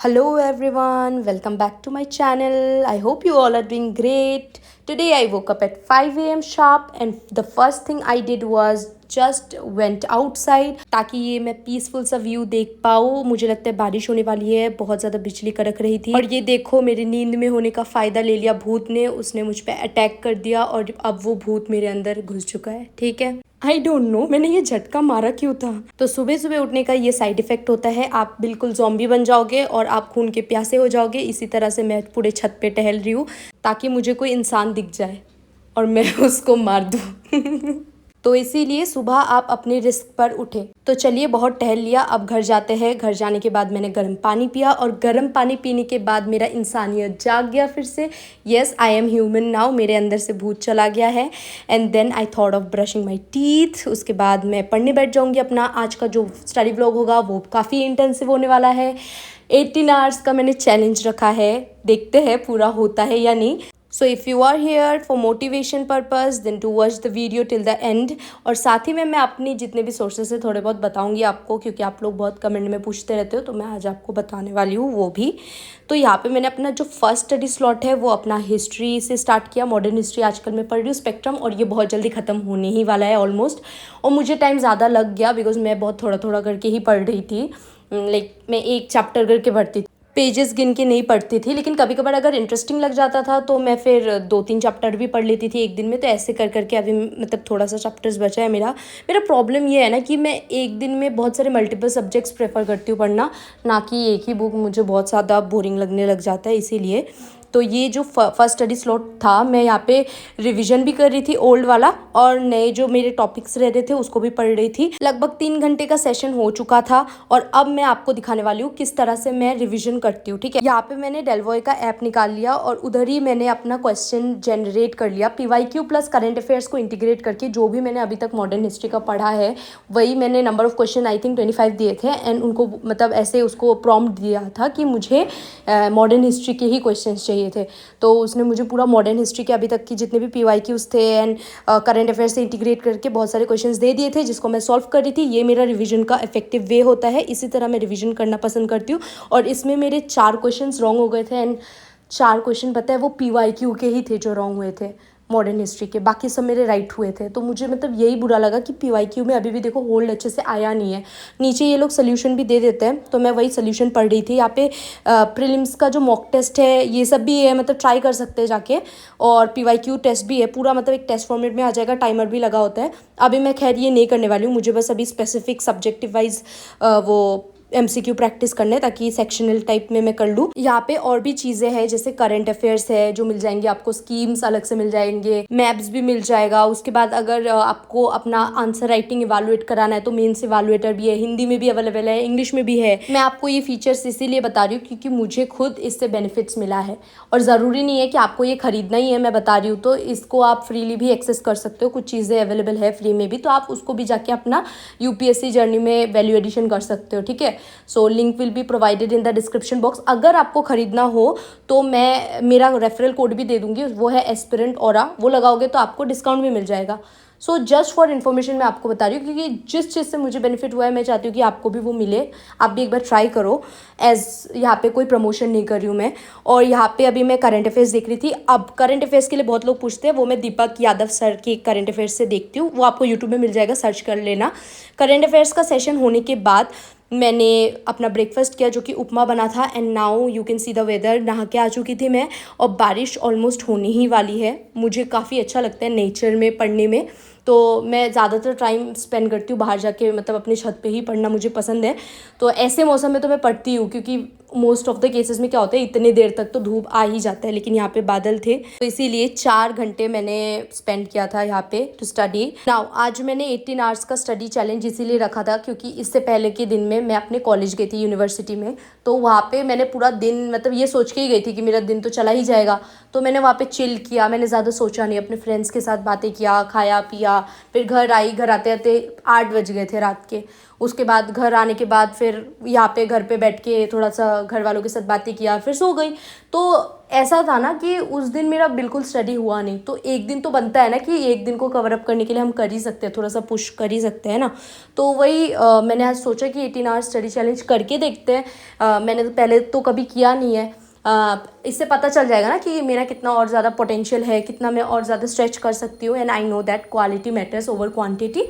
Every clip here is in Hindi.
Hello everyone, welcome back to my channel. I hope you all are doing great. Today I woke up at 5 a.m. sharp and the first thing I did was just went outside ताकि ये मैं पीसफुल सा व्यू देख पाऊँ। मुझे लगता है बारिश होने वाली है, बहुत ज़्यादा बिजली कड़क रही थी और ये देखो मेरी नींद में होने का फ़ायदा ले लिया भूत ने। उसने मुझ पे अटैक कर दिया और अब वो भूत मेरे अंदर घुस चुका है। ठीक है, आई डोंट नो मैंने ये झटका मारा क्यों था। तो सुबह सुबह उठने का ये साइड इफेक्ट होता है, आप बिल्कुल ज़ॉम्बी बन जाओगे और आप खून के प्यासे हो जाओगे। इसी तरह से मैं पूरे छत पे टहल रही हूँ ताकि मुझे कोई इंसान दिख जाए और मैं उसको मार दूँ। तो इसीलिए सुबह आप अपने रिस्क पर उठे। तो चलिए, बहुत टहल लिया, अब घर जाते हैं। घर जाने के बाद मैंने गर्म पानी पिया और गर्म पानी पीने के बाद मेरा इंसानियत जाग गया फिर से। Yes, I am human now, मेरे अंदर से भूत चला गया है। And then I thought of brushing my teeth. उसके बाद मैं पढ़ने बैठ जाऊँगी। अपना आज का जो स्टडी व्लॉग होगा वो काफ़ी इंटेंसिव होने वाला है। 18 आवर्स का मैंने चैलेंज रखा है, देखते हैं पूरा होता है या नहीं। So if you are here for motivation purpose then to watch the video till the end. और साथ ही में मैं अपनी जितने भी सोर्सेज से थोड़े बहुत बताऊंगी आपको, क्योंकि आप लोग बहुत कमेंट में पूछते रहते हो, तो मैं आज आपको बताने वाली हूँ वो भी। तो यहाँ पे मैंने अपना जो फर्स्ट स्टडी स्लॉट है वो अपना हिस्ट्री से स्टार्ट किया। मॉडर्न हिस्ट्री आजकल मैं पढ़ रही हूँ, स्पेक्ट्रम, और ये बहुत जल्दी ख़त्म होने ही वाला है ऑलमोस्ट। और मुझे टाइम ज़्यादा लग गया बिकॉज मैं बहुत थोड़ा थोड़ा करके ही पढ़ रही थी। लाइक मैं एक चैप्टर करके पढ़ती थी, पेजेस गिन के नहीं पढ़ती थी। लेकिन कभी कभार अगर इंटरेस्टिंग लग जाता था तो मैं फिर 2-3 चैप्टर भी पढ़ लेती थी एक दिन में। तो ऐसे कर करके अभी मतलब थोड़ा सा चैप्टर्स बचा है मेरा प्रॉब्लम ये है ना कि मैं एक दिन में बहुत सारे मल्टीपल सब्जेक्ट्स प्रेफर करती हूँ पढ़ना, ना कि एक ही बुक। मुझे बहुत ज़्यादा बोरिंग लगने लग जाता है इसीलिए। तो ये जो फर्स्ट स्टडी स्लॉट था, मैं यहाँ पे रिवीजन भी कर रही थी ओल्ड वाला, और नए जो मेरे टॉपिक्स रह रहे थे उसको भी पढ़ रही थी। लगभग 3 घंटे का सेशन हो चुका था और अब मैं आपको दिखाने वाली हूँ किस तरह से मैं रिवीजन करती हूँ। ठीक है, यहाँ पे मैंने डेलवॉय का ऐप निकाल लिया और उधर ही मैंने अपना क्वेश्चन जनरेट कर लिया। PYQ प्लस करंट अफेयर्स को इंटीग्रेट करके जो भी मैंने अभी तक मॉडर्न हिस्ट्री का पढ़ा है वही मैंने number of question I think 25 दिए थे। एंड उनको मतलब ऐसे उसको प्रॉम्प्ट दिया था कि मुझे मॉडर्न हिस्ट्री के ही क्वेश्चन चाहिए थे। तो उसने मुझे पूरा मॉडर्न हिस्ट्री के अभी तक की जितने भी PYQs थे एंड करंट अफेयर्स से इंटीग्रेट करके बहुत सारे क्वेश्चंस दे दिए थे जिसको मैं सॉल्व कर रही थी। ये मेरा रिवीजन का इफेक्टिव वे होता है, इसी तरह मैं रिवीजन करना पसंद करती हूँ। और इसमें मेरे 4 क्वेश्चन रॉन्ग हो गए थे एंड 4 क्वेश्चन पता है वो PYQ के ही थे जो रॉन्ग हुए थे मॉडर्न हिस्ट्री के, बाकी सब मेरे राइट हुए थे। तो मुझे मतलब यही बुरा लगा कि PYQ में अभी भी देखो होल्ड अच्छे से आया नहीं है। नीचे ये लोग सोल्यूशन भी दे देते हैं, तो मैं वही सोल्यूशन पढ़ रही थी। यहाँ पे प्रीलिम्स का जो मॉक टेस्ट है ये सब भी है, मतलब ट्राई कर सकते हैं जाके। और PYQ टेस्ट भी है पूरा, मतलब एक टेस्ट फॉर्मेट में आ जाएगा, टाइमर भी लगा होता है। अभी मैं खैर ये नहीं करने वाली हूँ, मुझे बस अभी स्पेसिफिक सब्जेक्टिव वाइज वो MCQ प्रैक्टिस करने, ताकि सेक्शनल टाइप में मैं कर लूँ। यहाँ पे और भी चीज़ें हैं जैसे करंट अफेयर्स है जो मिल जाएंगे आपको, स्कीम्स अलग से मिल जाएंगे, मैप्स भी मिल जाएगा। उसके बाद अगर आपको अपना आंसर राइटिंग इवैल्यूएट कराना है तो मेंस इवैल्यूएटर भी है, हिंदी में भी अवेलेबल है, इंग्लिश में भी है। मैं आपको ये फीचर्स इसीलिए बता रही हूँ क्योंकि मुझे खुद इससे बेनिफिट्स मिला है और ज़रूरी नहीं है कि आपको ये खरीदना ही है। मैं बता रही हूँ तो इसको आप फ्रीली भी एक्सेस कर सकते हो, कुछ चीज़ें अवेलेबल है फ्री में भी, तो आप उसको भी जाके अपना UPSC जर्नी में वैल्यू एडिशन कर सकते हो। ठीक है, so link will be provided in the description box. अगर आपको खरीदना हो तो मैं मेरा रेफरल कोड भी दे दूंगी, वो है एस्पिरेंट ऑरा, वो लगाओगे तो आपको डिस्काउंट भी मिल जाएगा। सो जस्ट फॉर इन्फॉर्मेशन मैं आपको बता रही हूँ क्योंकि जिस चीज़ से मुझे बेनिफिट हुआ है मैं चाहती हूँ कि आपको भी वो मिले। आप भी एक बार ट्राई करो। एज यहाँ पे कोई प्रमोशन नहीं कर रही हूँ मैं। और यहाँ पे अभी मैं करंट अफेयर्स देख रही थी। अब करंट अफेयर्स के लिए बहुत लोग पूछते हैं, वो मैं दीपक यादव सर के करंट अफेयर्स से देखती हूँ, वो आपको यूट्यूब में मिल जाएगा, सर्च कर लेना। करंट अफेयर्स का सेशन होने के बाद मैंने अपना ब्रेकफास्ट किया जो कि उपमा बना था। And now you can see the weather, नहा के आ चुकी थी मैं और बारिश ऑलमोस्ट होने ही वाली है। मुझे काफ़ी अच्छा लगता है नेचर में पढ़ने में, तो मैं ज़्यादातर टाइम स्पेंड करती हूँ बाहर जाके, मतलब अपने छत पे ही पढ़ना मुझे पसंद है। तो ऐसे मौसम में तो मैं पढ़ती हूँ क्योंकि मोस्ट ऑफ द केसेस में क्या होता है इतने देर तक तो धूप आ ही जाता है, लेकिन यहाँ पे बादल थे तो इसीलिए 4 घंटे मैंने स्पेंड किया था यहाँ पे टू स्टडी। नाउ आज मैंने 18 आवर्स का स्टडी चैलेंज इसीलिए रखा था क्योंकि इससे पहले के दिन में मैं अपने कॉलेज गई थी, यूनिवर्सिटी में। तो वहाँ पे मैंने पूरा दिन मतलब ये सोच के ही गई थी कि मेरा दिन तो चला ही जाएगा, तो मैंने वहाँ पे चिल किया। मैंने ज़्यादा सोचा नहीं, अपने फ्रेंड्स के साथ बातें किया, खाया पिया, किया, फिर घर आई, घर आते आते 8 बज गए थे रात के। उसके बाद घर आने के बाद फिर यहाँ पे घर पे बैठ के थोड़ा सा घर वालों के साथ बातें किया, फिर सो गई। तो ऐसा था ना कि उस दिन मेरा बिल्कुल स्टडी हुआ नहीं। तो एक दिन तो बनता है ना कि एक दिन को कवर अप करने के लिए हम कर ही सकते हैं, थोड़ा सा पुश कर ही सकते हैं ना। तो वही मैंने आज सोचा कि 18 आवर्स स्टडी चैलेंज करके देखते हैं। मैंने तो पहले तो कभी किया नहीं है। इससे पता चल जाएगा ना कि मेरा कितना और ज़्यादा पोटेंशियल है, कितना मैं और ज़्यादा स्ट्रेच कर सकती हूँ। And I know that quality matters over quantity.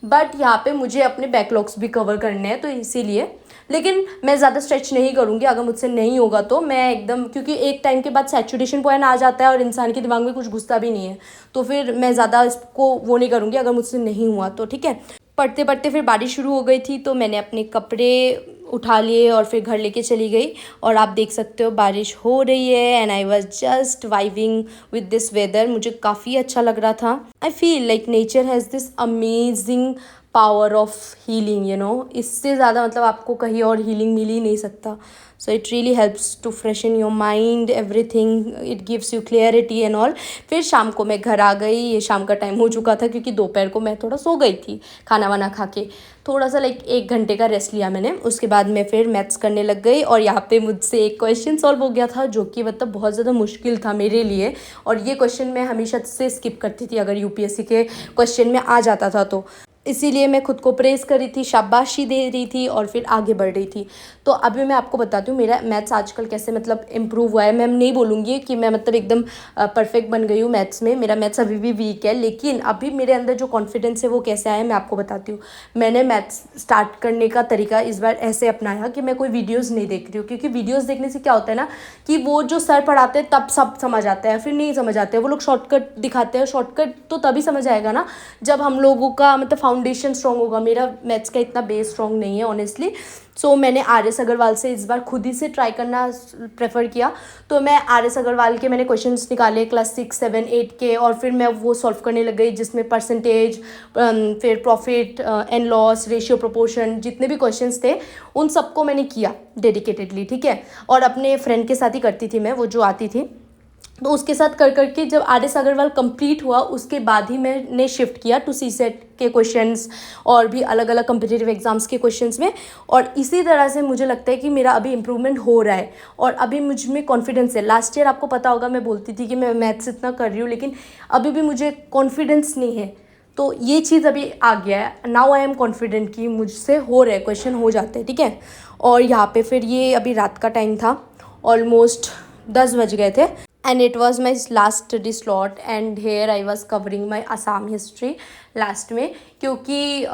But यहाँ पे मुझे अपने बैकलॉग्स भी कवर करने हैं, तो इसीलिए, लेकिन मैं ज़्यादा स्ट्रेच नहीं करूँगी। अगर मुझसे नहीं होगा तो मैं एकदम, क्योंकि एक टाइम के बाद सैचुरेशन पॉइंट आ जाता है और इंसान के दिमाग में कुछ घुसता भी नहीं है, तो फिर मैं ज़्यादा इसको वो नहीं करूँगी अगर मुझसे नहीं हुआ तो, ठीक है। पढ़ते पढ़ते फिर बारिश शुरू हो गई थी, तो मैंने अपने कपड़े उठा लिए और फिर घर लेके चली गई। और आप देख सकते हो बारिश हो रही है and I was just vibing with this weather. मुझे काफ़ी अच्छा लग रहा था। I feel like nature has this amazing power of healing, you know. इससे ज़्यादा मतलब आपको कहीं और हीलिंग मिल ही नहीं सकता। So it really helps to freshen your mind, everything, it gives you clarity and all. फिर शाम को मैं घर आ गई। ये शाम का टाइम हो चुका था क्योंकि दोपहर को मैं थोड़ा सो गई थी खाना वाना खा के। थोड़ा सा लाइक 1 घंटे का रेस्ट लिया मैंने। उसके बाद मैं फिर मैथ्स करने लग गई और यहाँ पे मुझसे एक क्वेश्चन सॉल्व हो गया था जो कि मतलब बहुत ज़्यादा मुश्किल था मेरे लिए। और ये क्वेश्चन मैं हमेशा से स्किप करती थी अगर यूपीएससी के क्वेश्चन में आ जाता था तो। इसीलिए मैं खुद को प्रेज़ कर रही थी, शाबाशी दे रही थी और फिर आगे बढ़ रही थी। तो अभी मैं आपको बताती हूँ मेरा मैथ्स आजकल कैसे मतलब इम्प्रूव हुआ है। मैं नहीं बोलूँगी कि मैं मतलब एकदम परफेक्ट बन गई हूँ मैथ्स में। मेरा मैथ्स अभी भी वीक है, लेकिन अभी मेरे अंदर जो कॉन्फिडेंस है वो कैसे आया मैं आपको बताती हूँ। मैंने मैथ्स स्टार्ट करने का तरीका इस बार ऐसे अपनाया कि मैं कोई वीडियोज़ नहीं देख रही हूँ, क्योंकि वीडियोज़ देखने से क्या होता है ना कि वो जो सर पढ़ाते हैं तब सब समझ आता है, फिर नहीं समझ आता है। वो लोग शॉर्टकट दिखाते हैं। शॉर्टकट तो तभी समझ आएगा ना जब हम लोगों का मतलब फाउंडेशन स्ट्रॉन्ग होगा। मेरा मैथ्स का इतना बेस स्ट्रॉन्ग नहीं है ऑनेस्टली। सो मैंने आर.एस. अग्रवाल से इस बार खुद ही से ट्राई करना प्रेफर किया। तो मैं आर.एस. अग्रवाल के मैंने क्वेश्चंस निकाले क्लास 6, 7, 8 के, और फिर मैं वो सॉल्व करने लग गई जिसमें परसेंटेज, फिर profit and loss, ratio, proportion, जितने भी क्वेश्चंस थे उन सबको मैंने किया डेडिकेटेडली, ठीक है। और अपने फ्रेंड के साथ ही करती थी मैं, वो जो आती थी। तो उसके साथ कर करके जब आर.एस. अग्रवाल कंप्लीट हुआ उसके बाद ही मैंने शिफ्ट किया टू सीसेट के क्वेश्चंस और भी अलग अलग कम्पिटिटिव एग्जाम्स के क्वेश्चंस में। और इसी तरह से मुझे लगता है कि मेरा अभी इम्प्रूवमेंट हो रहा है और अभी मुझ में कॉन्फिडेंस है। लास्ट ईयर आपको पता होगा मैं बोलती थी कि मैं मैथ्स इतना कर रही हूँ, लेकिन अभी भी मुझे कॉन्फिडेंस नहीं है। तो ये चीज़ अभी आ गया है। नाउ आई एम कॉन्फिडेंट कि मुझसे हो रहा है, क्वेश्चन हो जाते हैं, ठीक है। और यहाँ पे फिर ये अभी रात का टाइम था, ऑलमोस्ट 10 बज गए थे and it was my last study slot and here I was covering my Assam history last में। क्योंकि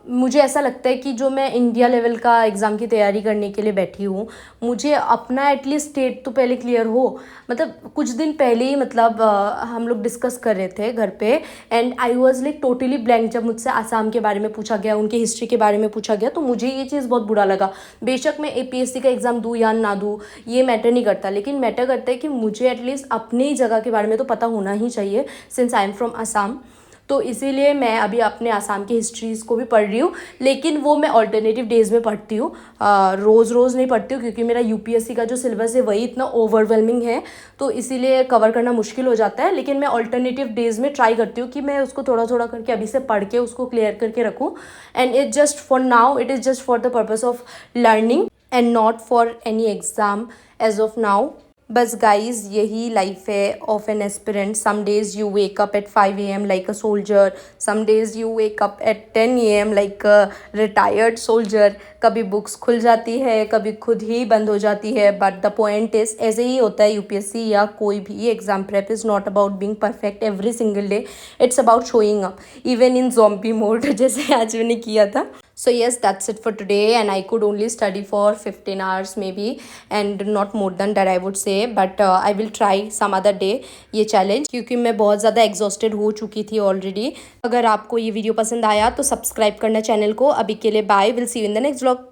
मुझे ऐसा लगता है कि जो मैं इंडिया लेवल का एग्ज़ाम की तैयारी करने के लिए बैठी हूँ, मुझे अपना एटलीस्ट स्टेट तो पहले क्लियर हो। मतलब कुछ दिन पहले ही मतलब हम लोग डिस्कस कर रहे थे घर पे and I was like totally blank जब मुझसे आसाम के बारे में पूछा गया, उनके हिस्ट्री के बारे में पूछा गया। तो मुझे ये चीज़ बहुत बुरा लगा। बेशक मैं APSC का एग्ज़ाम दूँ या ना दूँ ये मैटर नहीं करता, लेकिन मैटर करता है कि मुझे एटलीस्ट अपनी जगह के बारे में तो पता होना ही चाहिए since I am from Assam. तो इसीलिए मैं अभी अपने आसाम की हिस्ट्रीज़ को भी पढ़ रही हूँ, लेकिन वो मैं ऑल्टरनेटिव डेज़ में पढ़ती हूँ, रोज़ रोज़ नहीं पढ़ती हूँ, क्योंकि मेरा UPSC का जो सिलेबस है वही इतना ओवरवेलमिंग है, तो इसीलिए कवर करना मुश्किल हो जाता है। लेकिन मैं ऑल्टरनेटिव डेज़ में ट्राई करती हूँ कि मैं उसको थोड़ा थोड़ा करके अभी से पढ़ के उसको क्लियर करके रखूँ। And it just for now, it is just for the purpose of learning and not for any exam as of now. बस गाइज यही लाइफ है of an aspirant. Some days you wake up at 5 AM like a soldier, some days you wake up at 10 AM like a retired soldier. कभी बुक्स खुल जाती है, कभी खुद ही बंद हो जाती है, बट द पॉइंट इज ऐसे ही होता है। UPSC या कोई भी exam prep is not about being perfect every single day, it's about showing up even in zombie mode जैसे आज मैंने किया था। So yes, that's it for today and I could only study for 15 hours maybe and not more than that I would say, but I will try some other day ये challenge, क्योंकि मैं बहुत ज़्यादा exhausted हो चुकी थी already। अगर आपको ये वीडियो पसंद आया तो सब्सक्राइब करना चैनल को। अभी के लिए bye, will see you in the next vlog.